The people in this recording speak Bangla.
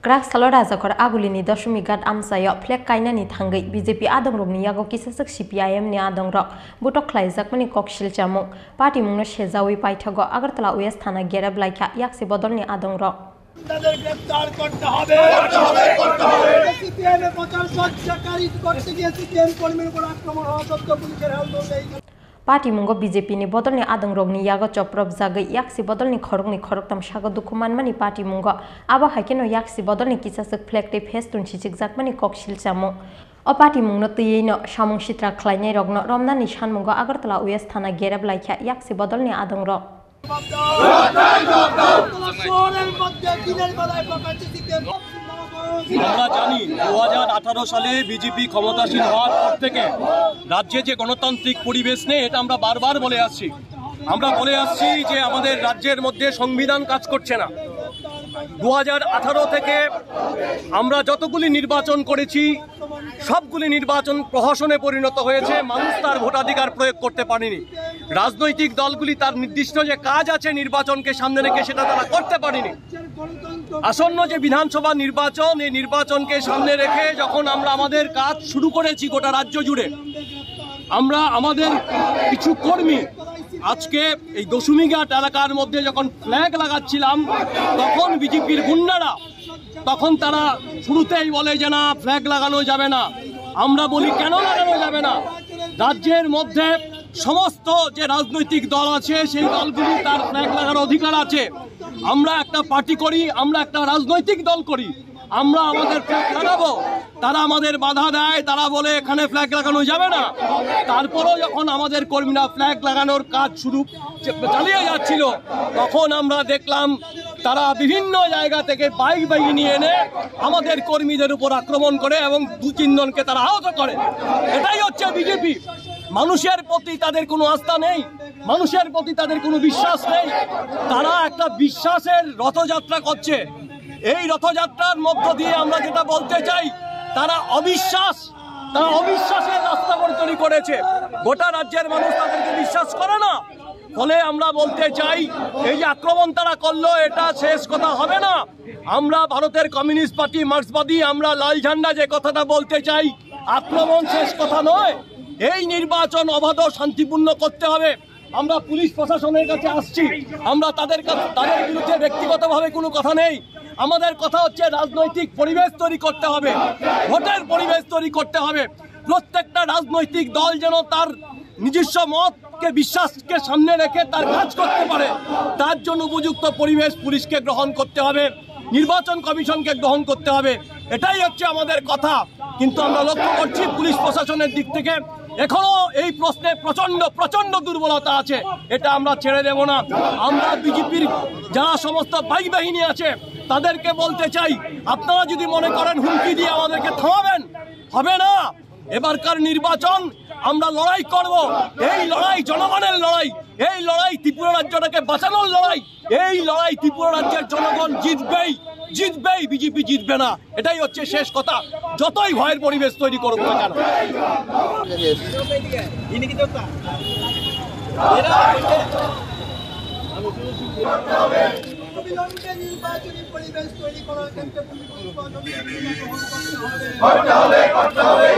Kraksalo Razakor Agulini Dashumi Gad Amsayo Flek Kainani Tangai BJP Adong Rogni Yago Kisasak CPIM ni Adong Rock Butok Klaizak Mani Kokshil Chamung Party Mungno Shezawi Paitago Agartala West Thana Gerab Laika Yaksi Bodol ni Adong Rock গ্রেফতার করতে হবে সিপিএমের প্রচার সহযোগিতাকারী করতে গিয়ে সিপিএম কর্মীর উপর আক্রমণ হওয়া সত্ত্বেও পুলিশের হেলদোল Party Mungo BJP ni bodol ni adong rogni yago choprop zagai yaksi bodol ni khorok tam shago dukuman mani Party Mungo aba haikeno yaksi bodol ni kisasuk flag te festun chichik zakmani kokshil chamo o Party Mungno tiyeno shamung shitra khlainai rogno romna ni shan mungo Agartala West Thana Gerab Laika yaksi bodol ni adong rog আমরা জানি 2018 সালে বিজেপি ক্ষমতাসীন হওয়ার পর থেকে রাজ্যে যে গণতান্ত্রিক পরিবেশ নেই এটা আমরা বারবার বলে আসছি যে আমাদের রাজ্যের মধ্যে সংবিধান কাজ করছে না 2018 থেকে আমরা যতগুলি নির্বাচন করেছি সবগুলি নির্বাচন প্রহসনে পরিণত হয়েছে মানুষ তার ভোটাধিকার প্রয়োগ করতে পারেনি রাজনৈতিক দলগুলি তার নির্দিষ্ট যে কাজ আছে নির্বাচনকে সামনে রেখে সেটা তারা করতে পারেনি আসন্ন যে বিধানসভা নির্বাচন এই নির্বাচনকে সামনে রেখে যখন আমরা আমাদের কাজ শুরু করেছি গোটা রাজ্য জুড়ে আমরা আমাদের কিছু কর্মী আজকে এই দশমীঘাট এলাকার মধ্যে যখন ফ্ল্যাগ লাগাচ্ছিলাম তখন বিজেপির গুন্ডারা তখন তারা শুরুতেই বলে যে না ফ্ল্যাগ লাগানো যাবে না আমরা বলি কেন লাগানো যাবে না রাজ্যের মধ্যে সমস্ত যে রাজনৈতিক দল আছে সেই দলগুলি তার ফ্ল্যাগ লাগানোর অধিকার আছে আমরা একটা পার্টি করি আমরা একটা রাজনৈতিক দল করি আমরা আমাদের ফ্ল্যাগ লাগাবো তারা আমাদের বাধা দেয় তারা বলে এখানে ফ্ল্যাগ লাগানো যাবে না তারপরও যখন আমাদের কর্মীরা ফ্ল্যাগ লাগানোর কাজ শুরু চালিয়ে যাচ্ছিল তখন আমরা দেখলাম তারা বিভিন্ন জায়গা থেকে বাইক নিয়ে এনে আমাদের কর্মীদের উপর আক্রমণ করে এবং 2-3 জনকে তারা আহত করে এটাই হচ্ছে বিজেপি মানুষের প্রতি তাদের কোনো আস্থা নেই মানুষের প্রতি তাদের কোনো বিশ্বাস নেই তারা একটা বিশ্বাসের রথযাত্রা করছে এই রথযাত্রার মধ্য দিয়ে আমরা যেটা বলতে চাই তারা অবিশ্বাসের রাস্তা তৈরি করেছে গোটা রাজ্যের মানুষ তাদেরকে বিশ্বাস করে না ফলে আমরা বলতে চাই এই যে আক্রমণ তারা করলো এটা শেষ কথা হবে না আমরা ভারতের কমিউনিস্ট পার্টি মার্ক্সবাদী আমরা লাল ঝান্ডা যে কথাটা বলতে চাই আক্রমণ শেষ কথা নয় এই নির্বাচন অবাধ শান্তিপূর্ণ করতে হবে আমরা পুলিশ প্রশাসনের কাছে আসছি আমরা তাদের বিরুদ্ধে ব্যক্তিগতভাবে কোনো কথা নেই আমাদের কথা হচ্ছে রাজনৈতিক পরিবেশ তৈরি করতে হবে ভোটের পরিবেশ তৈরি করতে হবে প্রত্যেকটা রাজনৈতিক দল যেন তার নিজস্ব মতকে বিশ্বাসকে সামনে রেখে তার কাজ করতে পারে তার জন্য উপযুক্ত পরিবেশ পুলিশকে গ্রহণ করতে হবে নির্বাচন কমিশনকে গ্রহণ করতে হবে এটাই হচ্ছে আমাদের কথা কিন্তু আমরা লক্ষ্য করছি পুলিশ প্রশাসনের দিক থেকে এখনো এই প্রশ্নে প্রচন্ড দুর্বলতা আছে এটা আমরা ছেড়ে দেব না আমরা বিজেপির যারা সমস্ত বাইক বাহিনী আছে তাদেরকে বলতে চাই আপনারা যদি মনে করেন হুমকি দিয়ে আমাদেরকে থামাবেন হবে না এবারকার নির্বাচন আমরা লড়াই করব এই লড়াই জনগণের লড়াই এই লড়াই ত্রিপুরা রাজ্যটাকে বাঁচানোর লড়াই এই লড়াই ত্রিপুরা রাজ্যের জনগণ জিতবেই বিজেপি জিতবে না এটাই হচ্ছে শেষ কথা যতই ভয়ের পরিবেশ তৈরি করুক না কেন নির্বাচনী পরিবেশ তৈরি করার ক্ষেত্রে করতে হবে